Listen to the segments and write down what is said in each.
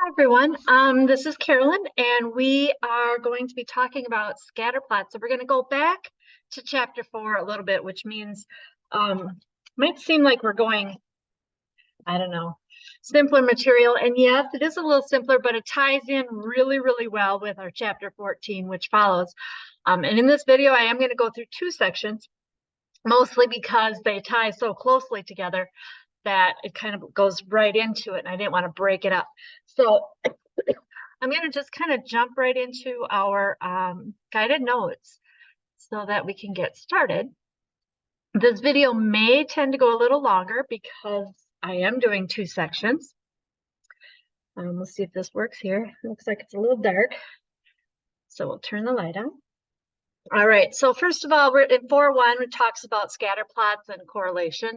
Hi everyone, this is Carolyn, and we are going to be talking about scatter plots. So we're going to go back to chapter 4 a little bit, which means might seem like we're going, I don't know, simpler material. And yes, it is a little simpler, but it ties in really, really well with our chapter 14, which follows. And in this video, I am going to go through two sections, mostly because they tie so closely together that it kind of goes right into it, and I didn't want to break it up. So I'm going to just kind of jump right into our guided notes so that we can get started. This video may tend to go a little longer because I am doing two sections. Let's see if this works here. It looks like it's a little dark. So we'll turn the light on. All right, so first of all, we're in 4.1, it talks about scatter plots and correlation.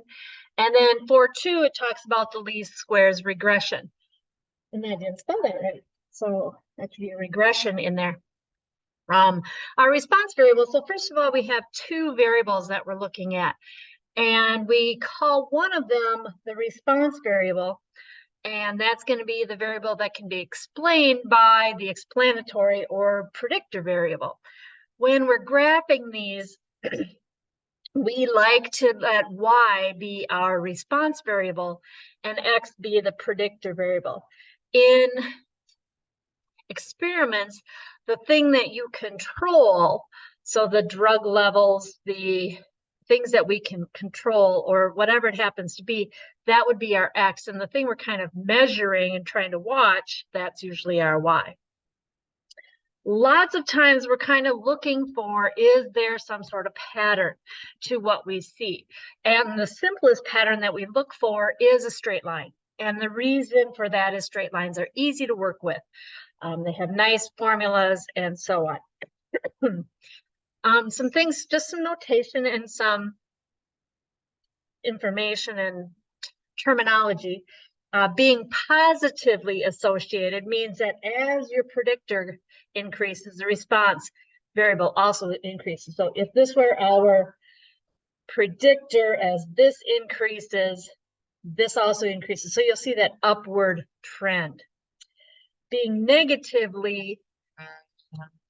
And then 4.2, it talks about the least squares regression. And I didn't spell that right. So that should be a regression in there. Our response variable, so first of all, we have two variables that we're looking at. And we call one of them the response variable. And that's going to be the variable that can be explained by the explanatory or predictor variable. When we're graphing these, we like to let y be our response variable and x be the predictor variable. In experiments, the thing that you control, so the drug levels, the things that we can control, or whatever it happens to be, that would be our x. And the thing we're kind of measuring and trying to watch, that's usually our y. Lots of times we're kind of looking for, is there some sort of pattern to what we see? And the simplest pattern that we look for is a straight line. And the reason for that is straight lines are easy to work with. They have nice formulas and so on. Some things, just some notation and some information and terminology. Being positively associated means that as your predictor increases, the response variable also increases. So if this were our predictor, as this increases, this also increases. So you'll see that upward trend. Being negatively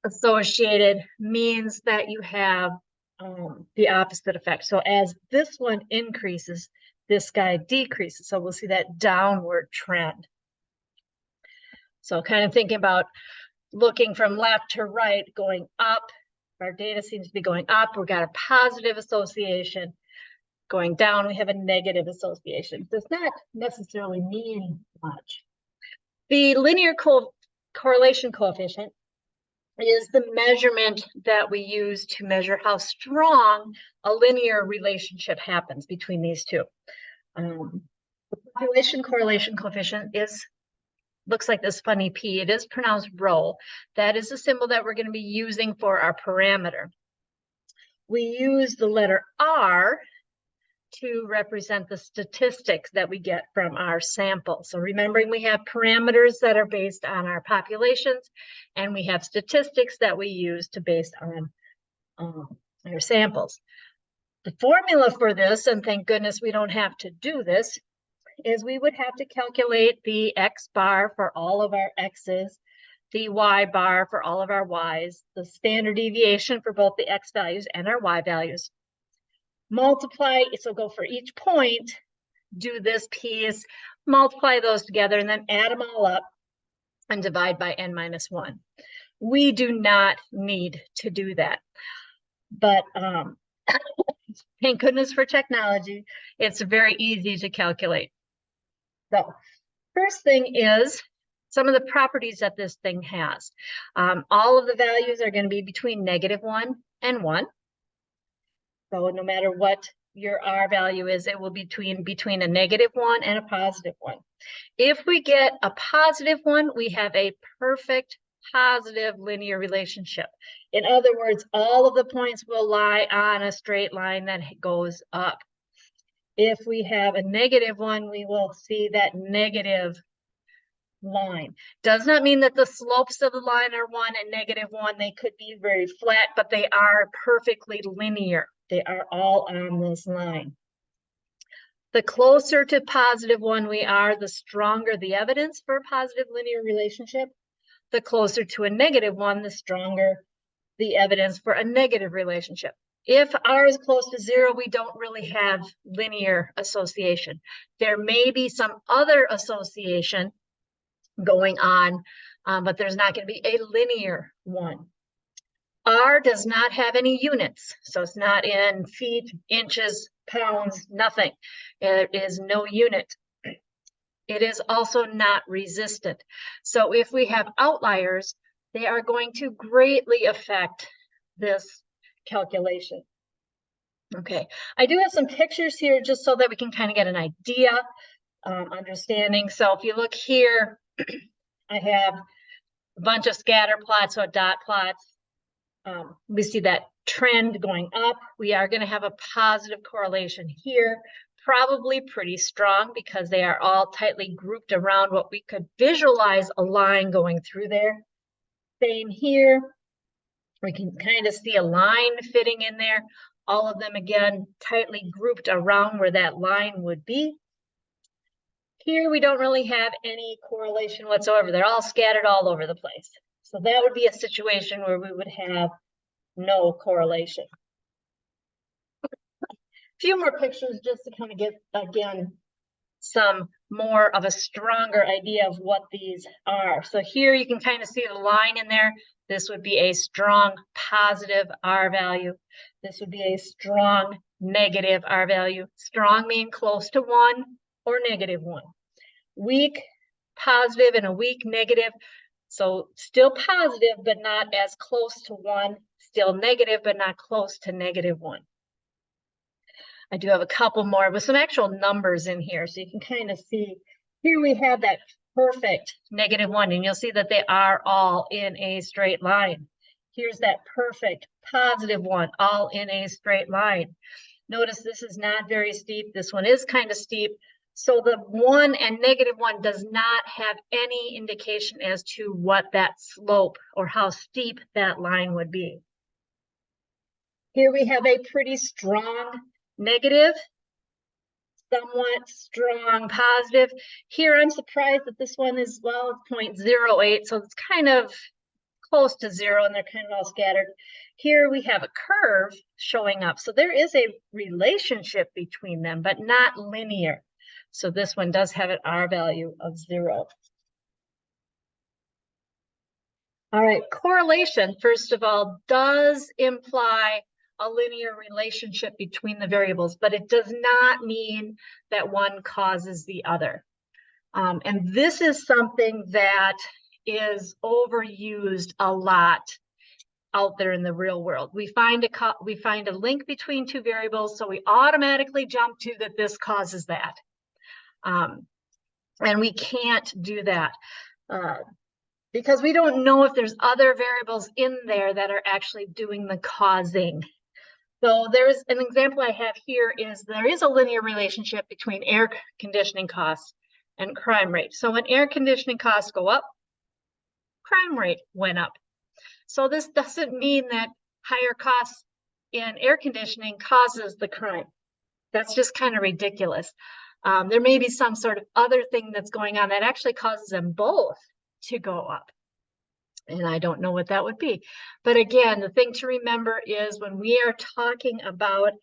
associated means that you have the opposite effect. So as this one increases, this guy decreases. So we'll see that downward trend. So kind of thinking about looking from left to right, going up. Our data seems to be going up. We've got a positive association. Going down, we have a negative association. Does not necessarily mean much. The linear correlation coefficient is the measurement that we use to measure how strong a linear relationship happens between these two. The population correlation coefficient looks like this funny P. It is pronounced rho. That is the symbol that we're going to be using for our parameter. We use the letter R to represent the statistics that we get from our sample. So remembering we have parameters that are based on our populations, and we have statistics that we use to base on our samples. The formula for this, and thank goodness we don't have to do this, is we would have to calculate the x bar for all of our x's, the y bar for all of our y's, the standard deviation for both the x values and our y values. Multiply, so go for each point, do this piece, multiply those together, and then add them all up and divide by n-1. We do not need to do that. But thank goodness for technology, it's very easy to calculate. So first thing is some of the properties that this thing has. All of the values are going to be between -1 and 1. So no matter what your R value is, it will be between a -1 and a +1. If we get a +1, we have a perfect positive linear relationship. In other words, all of the points will lie on a straight line that goes up. If we have a -1, we will see that negative line. Does not mean that the slopes of the line are 1 and -1. They could be very flat, but they are perfectly linear. They are all on this line. The closer to +1 we are, the stronger the evidence for a positive linear relationship. The closer to a -1, the stronger the evidence for a negative relationship. If R is close to 0, we don't really have linear association. There may be some other association going on, but there's not going to be a linear one. R does not have any units, so it's not in feet, inches, pounds, nothing. It is no unit. It is also not resistant. So if we have outliers, they are going to greatly affect this calculation. Okay, I do have some pictures here just so that we can kind of get an idea, understanding. So if you look here, I have a bunch of scatter plots or dot plots. We see that trend going up. We are going to have a positive correlation here, probably pretty strong because they are all tightly grouped around what we could visualize a line going through there. Same here. We can kind of see a line fitting in there. All of them, again, tightly grouped around where that line would be. Here, we don't really have any correlation whatsoever. They're all scattered all over the place. So that would be a situation where we would have no correlation. A few more pictures just to kind of get, again, some more of a stronger idea of what these are. So here you can kind of see the line in there. This would be a strong positive R value. This would be a strong negative R value. Strong mean close to 1 or -1. Weak positive and a weak negative. So still positive, but not as close to 1. Still negative, but not close to -1. I do have a couple more with some actual numbers in here. So you can kind of see, here we have that perfect -1, and you'll see that they are all in a straight line. Here's that perfect +1, all in a straight line. Notice this is not very steep. This one is kind of steep. So the 1 and -1 does not have any indication as to what that slope or how steep that line would be. Here we have a pretty strong negative, somewhat strong positive. Here I'm surprised that this one is, well, it's 0.08, so it's kind of close to 0 and they're kind of all scattered. Here we have a curve showing up. So there is a relationship between them, but not linear. So this one does have an R value of 0. All right, correlation, first of all, does imply a linear relationship between the variables, but it does not mean that one causes the other. And this is something that is overused a lot out there in the real world. We find a link between two variables, so we automatically jump to that this causes that. And we can't do that because we don't know if there's other variables in there that are actually doing the causing. So there's an example I have here is there is a linear relationship between air conditioning costs and crime rate. So when air conditioning costs go up, crime rate went up. So this doesn't mean that higher costs in air conditioning causes the crime. That's just kind of ridiculous. There may be some sort of other thing that's going on that actually causes them both to go up. And I don't know what that would be. But again, the thing to remember is when we are talking about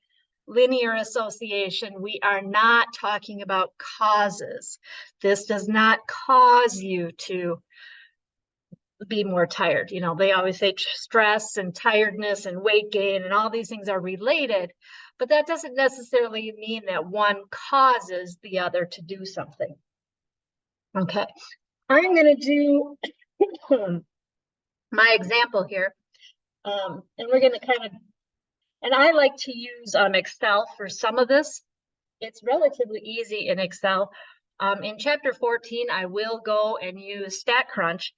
linear association, we are not talking about causes. This does not cause you to be more tired. You know, they always say stress and tiredness and weight gain and all these things are related, but that doesn't necessarily mean that one causes the other to do something. Okay, I'm going to do my example here, and we're going to kind of, and I like to use Excel for some of this. It's relatively easy in Excel. In chapter 14, I will go and use StatCrunch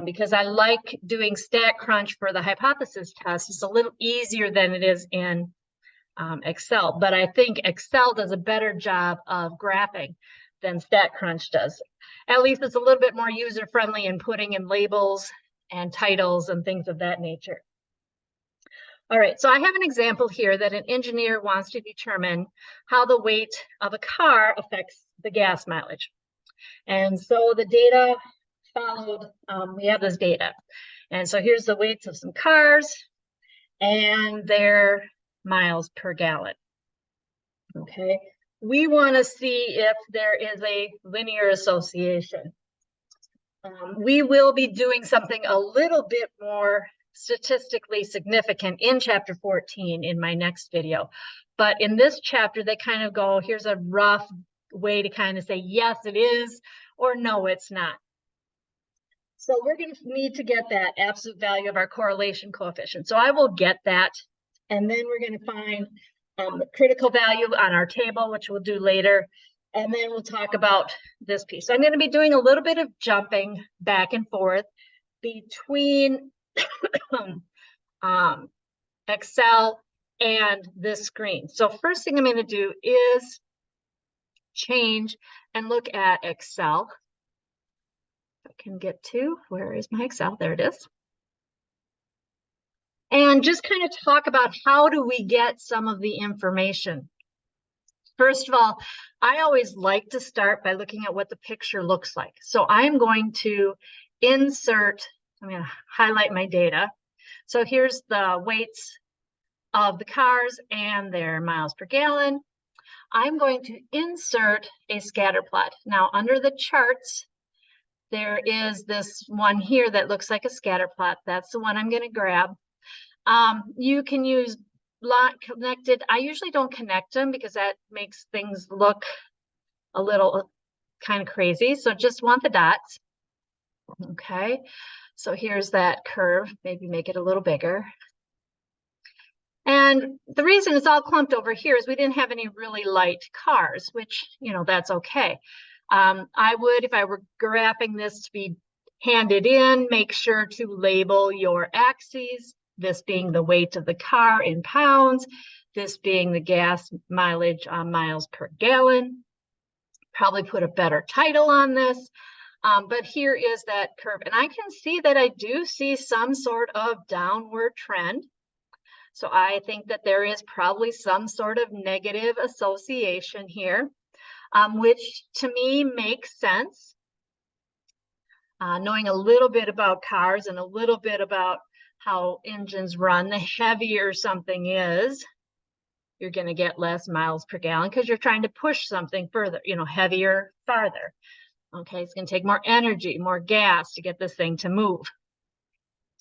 because I like doing StatCrunch for the hypothesis test. It's a little easier than it is in Excel, but I think Excel does a better job of graphing than StatCrunch does. At least it's a little bit more user-friendly in putting in labels and titles and things of that nature. All right, so I have an example here that an engineer wants to determine how the weight of a car affects the gas mileage. And so the data followed, we have this data. And so here's the weights of some cars and their miles per gallon. Okay, we want to see if there is a linear association. We will be doing something a little bit more statistically significant in chapter 14 in my next video. But in this chapter, they kind of go, here's a rough way to kind of say, yes, it is, or no, it's not. So we're going to need to get that absolute value of our correlation coefficient. So I will get that, and then we're going to find the critical value on our table, which we'll do later. And then we'll talk about this piece. So I'm going to be doing a little bit of jumping back and forth between Excel and this screen. So first thing I'm going to do is change and look at Excel. I can get to, where is my Excel? There it is. And just kind of talk about how do we get some of the information. First of all, I always like to start by looking at what the picture looks like. So I'm going to insert, I'm going to highlight my data. So here's the weights of the cars and their miles per gallon. I'm going to insert a scatter plot. Now under the charts, there is this one here that looks like a scatter plot. That's the one I'm going to grab. You can use lot connected. I usually don't connect them because that makes things look a little kind of crazy. So just want the dots. Okay, so here's that curve. Maybe make it a little bigger. And the reason it's all clumped over here is we didn't have any really light cars, which, you know, that's okay. I would, if I were graphing this to be handed in, make sure to label your axes, this being the weight of the car in pounds, this being the gas mileage on miles per gallon. Probably put a better title on this. But here is that curve. And I can see that I do see some sort of downward trend. So I think that there is probably some sort of negative association here, which to me makes sense. Knowing a little bit about cars and a little bit about how engines run, the heavier something is, you're going to get less miles per gallon because you're trying to push something further, you know, heavier, farther. Okay, it's going to take more energy, more gas to get this thing to move.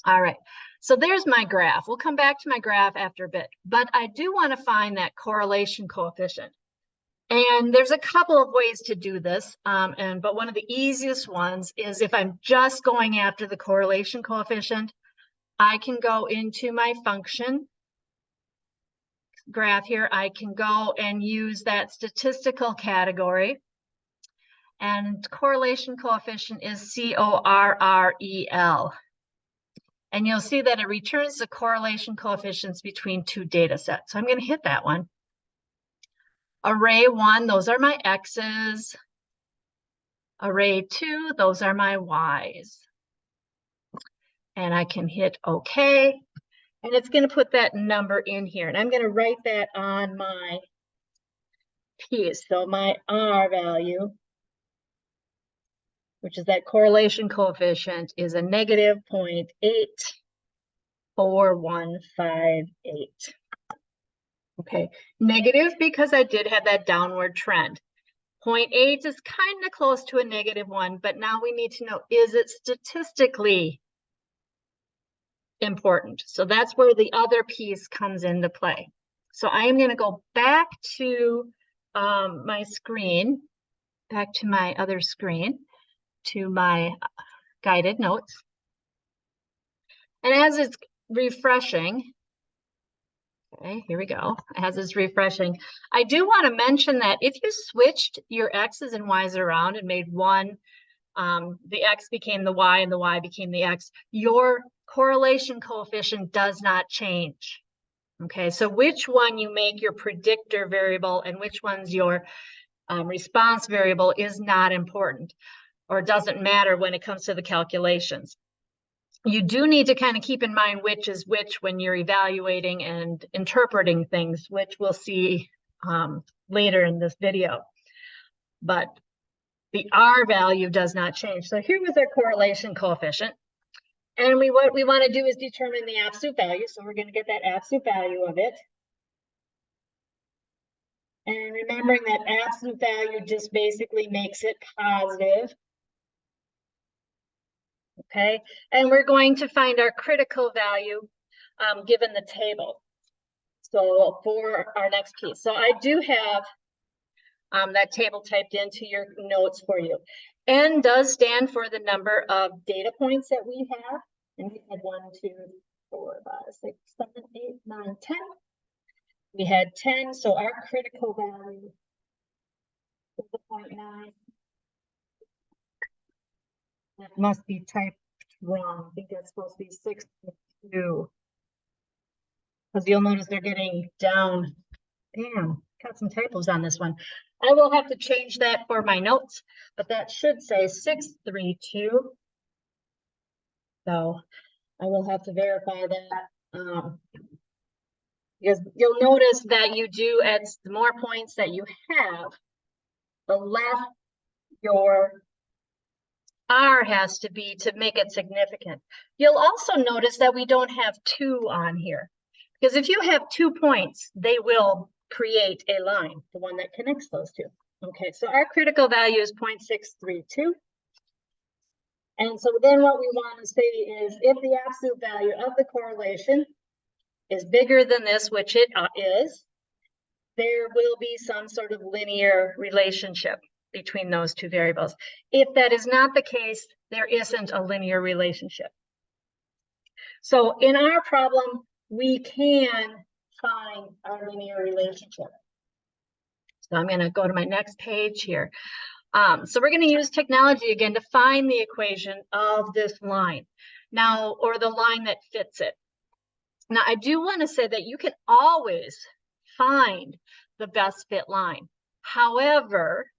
All right, so there's my graph. We'll come back to my graph after a bit, but I do want to find that correlation coefficient. And there's a couple of ways to do this, but one of the easiest ones is if I'm just going after the correlation coefficient, I can go into my function graph here. I can go and use that statistical category. And correlation coefficient is CORREL. And you'll see that it returns the correlation coefficients between two data sets. So I'm going to hit that one. Array 1, those are my X's. Array 2, those are my Y's. And I can hit OK. And it's going to put that number in here. And I'm going to write that on my piece. So my R value, which is that correlation coefficient, is a negative 0.84158. Okay, negative because I did have that downward trend. 0.8 is kind of close to a -1, but now we need to know, is it statistically important? So that's where the other piece comes into play. So I am going to go back to my screen, back to my other screen, to my guided notes. And as it's refreshing, okay, here we go. As it's refreshing, I do want to mention that if you switched your X's and Y's around and made one, the X became the Y and the Y became the X, your correlation coefficient does not change. Okay, so which one you make your predictor variable and which one's your response variable is not important, or doesn't matter when it comes to the calculations. you do need to kind of keep in mind which is which when you're evaluating and interpreting things, which we'll see later in this video. But the R value does not change. So here was our correlation coefficient. And what we want to do is determine the absolute value. So we're going to get that absolute value of it. And remembering that absolute value just basically makes it positive. Okay, and we're going to find our critical value given the table. So for our next piece. So I do have that table typed into your notes for you. N does stand for the number of data points that we have. And we had 1, 2, 4, 5, 6, 7, 8, 9, 10. We had 10, so our critical value is 0.9. That must be typed wrong. I think that's supposed to be 62. Because you'll notice they're getting down. Damn, got some typos on this one. I will have to change that for my notes, but that should say 632. So I will have to verify that. Because you'll notice that you do, at the more points that you have, the less your R has to be to make it significant. You'll also notice that we don't have 2 on here. Because if you have 2 points, they will create a line, the one that connects those two. Okay, so our critical value is 0.632. And so then what we want to say is if the absolute value of the correlation is bigger than this, which it is, there will be some sort of linear relationship between those two variables. If that is not the case, there isn't a linear relationship. So in our problem, we can find our linear relationship. So I'm going to go to my next page here. So we're going to use technology again to find the equation of this line now, or the line that fits it. Now, I do want to say that you can always find the best fit line. However,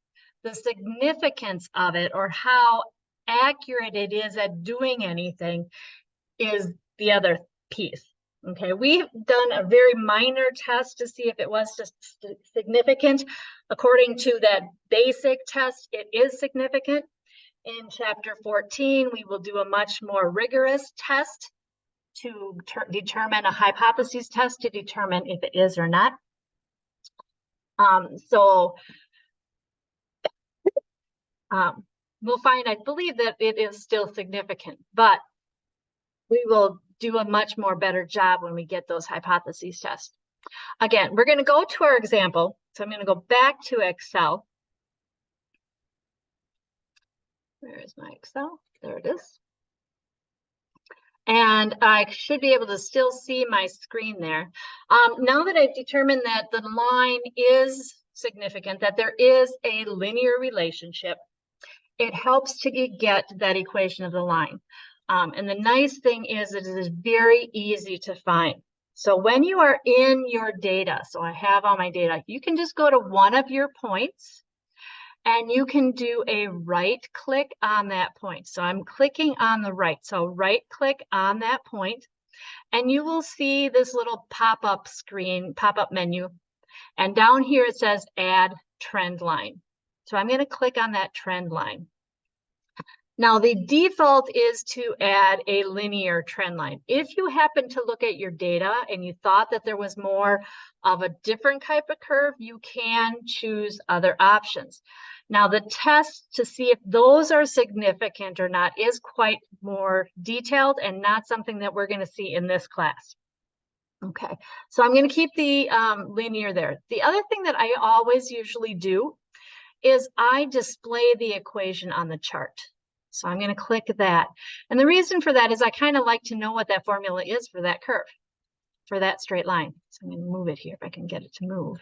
the significance of it, or how accurate it is at doing anything, is the other piece. Okay, we've done a very minor test to see if it was just significant. According to that basic test, it is significant. In chapter 14, we will do a much more rigorous test to determine a hypothesis test to determine if it is or not. We'll find, I believe that it is still significant, but we will do a much more better job when we get those hypotheses tests. Again, we're going to go to our example. So I'm going to go back to Excel. Where is my Excel? There it is. And I should be able to still see my screen there. Now that I've determined that the line is significant, that there is a linear relationship, it helps to get that equation of the line. And the nice thing is it is very easy to find. So when you are in your data, so I have all my data, you can just go to one of your points and you can do a right click on that point. So I'm clicking on the right. So right click on that point and you will see this little pop-up screen, pop-up menu. And down here it says add trend line. So I'm going to click on that trend line. Now, the default is to add a linear trend line. If you happen to look at your data and you thought that there was more of a different type of curve, you can choose other options. Now, the test to see if those are significant or not is quite more detailed and not something that we're going to see in this class. Okay, so I'm going to keep the linear there. The other thing that I always usually do is I display the equation on the chart. So I'm going to click that. And the reason for that is I kind of like to know what that formula is for that curve, for that straight line. So I'm going to move it here if I can get it to move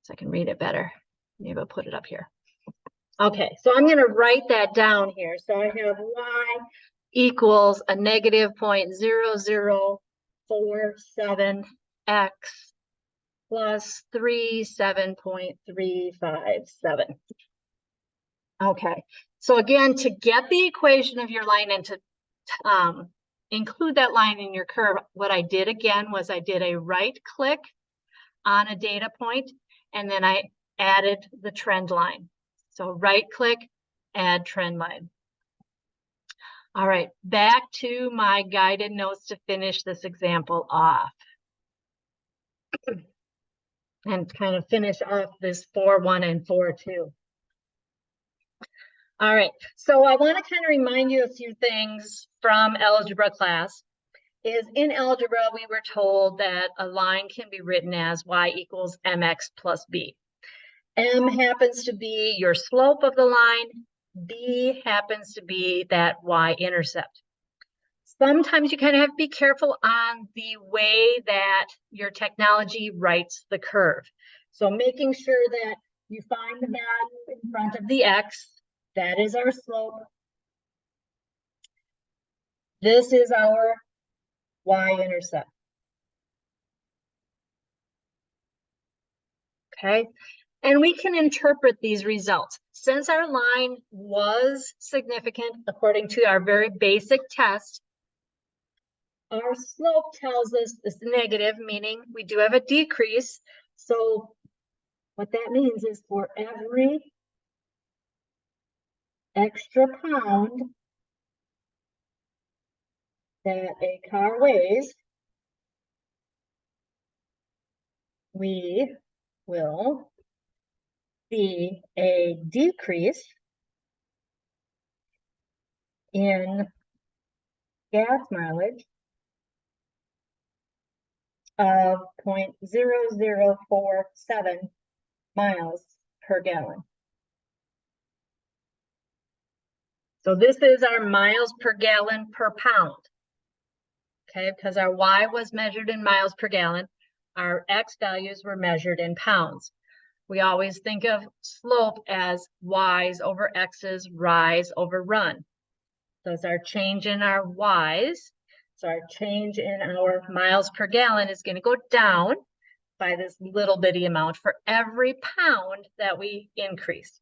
so I can read it better. Maybe I'll put it up here. Okay, so I'm going to write that down here. So I have y equals a negative 0.0047x plus 37.357. Okay, so again, to get the equation of your line and to include that line in your curve, what I did again was I did a right click on a data point, and then I added the trend line. So right click, add trend line. All right, back to my guided notes to finish this example off. And kind of finish off this 4-1 and 4-2. All right, so I want to kind of remind you a few things from algebra class. Is in algebra, we were told that a line can be written as y equals mx plus b. M happens to be your slope of the line. B happens to be that y-intercept. Sometimes you kind of have to be careful on the way that your technology writes the curve. So making sure that you find the value in front of the x, that is our slope. This is our y-intercept. Okay, and we can interpret these results. Since our line was significant according to our very basic test, our slope tells us it's negative, meaning we do have a decrease. So what that means is for every extra pound that a car weighs, we will see a decrease in gas mileage of 0.0047 miles per gallon. So this is our miles per gallon per pound. Okay, because our y was measured in miles per gallon, our x values were measured in pounds. We always think of slope as y's over x's, rise over run. So it's our change in our y's. So our change in our miles per gallon is going to go down by this little bitty amount for every pound that we increase.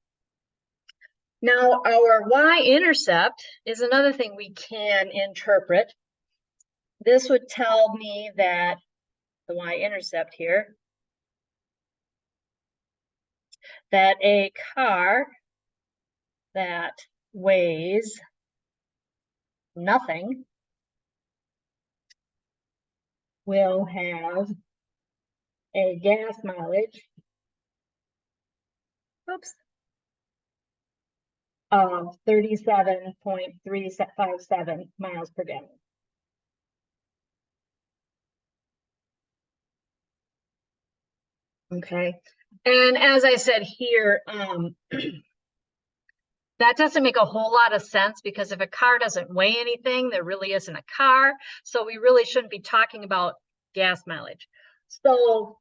Now, our y-intercept is another thing we can interpret. This would tell me that the y-intercept here, that a car that weighs nothing will have a gas mileage, of 37.357 miles per gallon. Okay, and as I said here, that doesn't make a whole lot of sense, because if a car doesn't weigh anything, there really isn't a car. So we really shouldn't be talking about gas mileage. So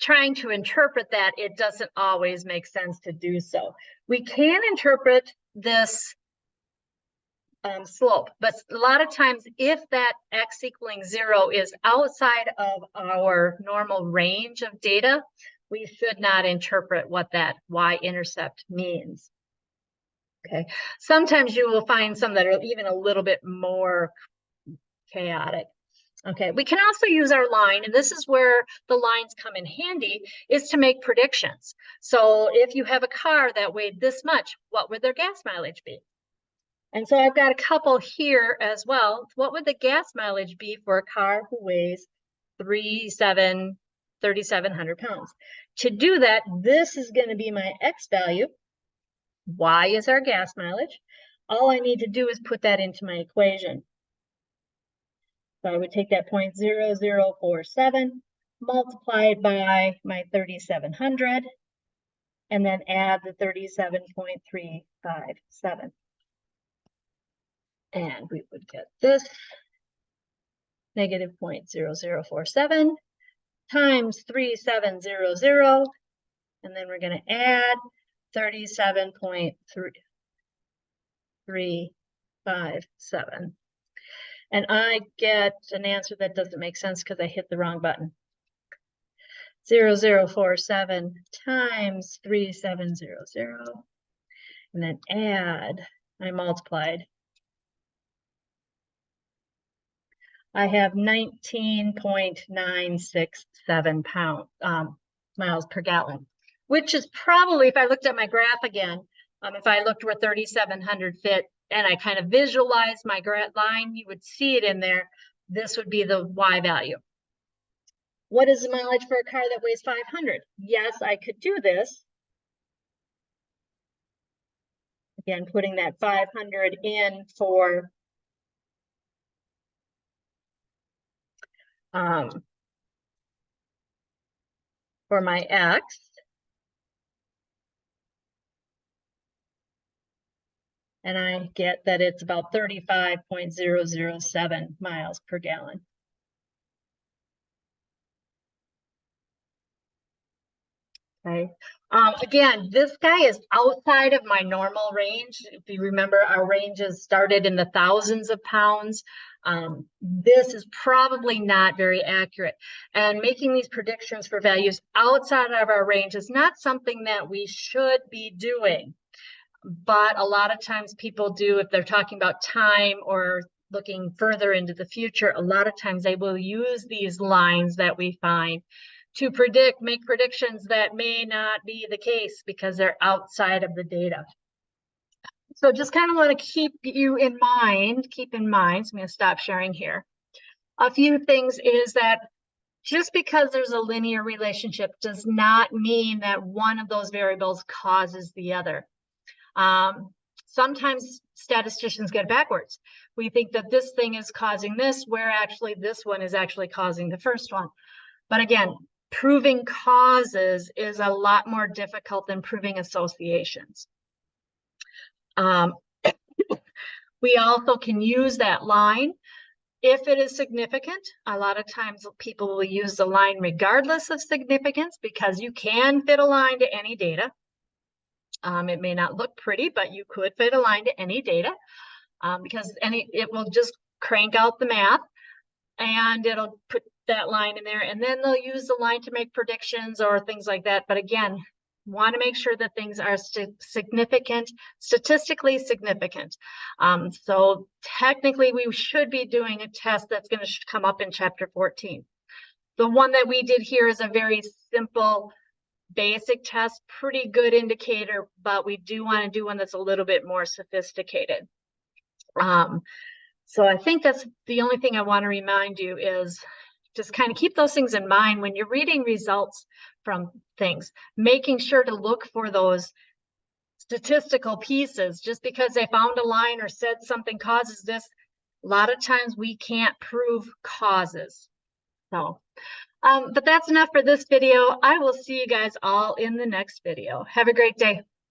trying to interpret that, it doesn't always make sense to do so. We can interpret this slope, but a lot of times if that x equaling 0 is outside of our normal range of data, we should not interpret what that y-intercept means. Okay, sometimes you will find some that are even a little bit more chaotic. Okay, we can also use our line, and this is where the lines come in handy, is to make predictions. So if you have a car that weighed this much, what would their gas mileage be? And so I've got a couple here as well. What would the gas mileage be for a car who weighs 3,700 pounds? To do that, this is going to be my x value. Y is our gas mileage. All I need to do is put that into my equation. So I would take that 0.0047 multiplied by my 3,700, and then add the 37.357. And we would get this negative 0.0047 times 3,700, and then we're going to add 37.357. And I get an answer that doesn't make sense because I hit the wrong button. 0.0047 times 3,700, and then add, I multiplied I have 19.967 miles per gallon, which is probably, if I looked at my graph again, if I looked where 3,700 fit and I kind of visualized my line, you would see it in there. This would be the Y value. What is the mileage for a car that weighs 500? Yes, I could do this. Again, putting that 500 in for my X. And I get that it's about 35.007 miles per gallon. Okay. Again, this guy is outside of my normal range. If you remember, our ranges started in the thousands of pounds. This is probably not very accurate. And making these predictions for values outside of our range is not something that we should be doing. But a lot of times people do, if they're talking about time or looking further into the future, a lot of times they will use these lines that we find to make predictions that may not be the case because they're outside of the data. So just kind of want to keep in mind, so I'm going to stop sharing here. A few things is that just because there's a linear relationship does not mean that one of those variables causes the other. Sometimes statisticians get backwards. We think that this thing is causing this, where actually this one is actually causing the first one. But again, proving causes is a lot more difficult than proving associations. We also can use that line if it is significant. A lot of times people will use the line regardless of significance because you can fit a line to any data. It may not look pretty, but you could fit a line to any data because it will just crank out the math and it'll put that line in there, and then they'll use the line to make predictions or things like that. But again, want to make sure that things are statistically significant. So technically we should be doing a test that's going to come up in chapter 14. The one that we did here is a very simple basic test, pretty good indicator, but we do want to do one that's a little bit more sophisticated. So I think that's the only thing I want to remind you is just kind of keep those things in mind when you're reading results from things, making sure to look for those statistical pieces. Just because they found a line or said something causes this, a lot of times we can't prove causes. So, but that's enough for this video. I will see you guys all in the next video. Have a great day.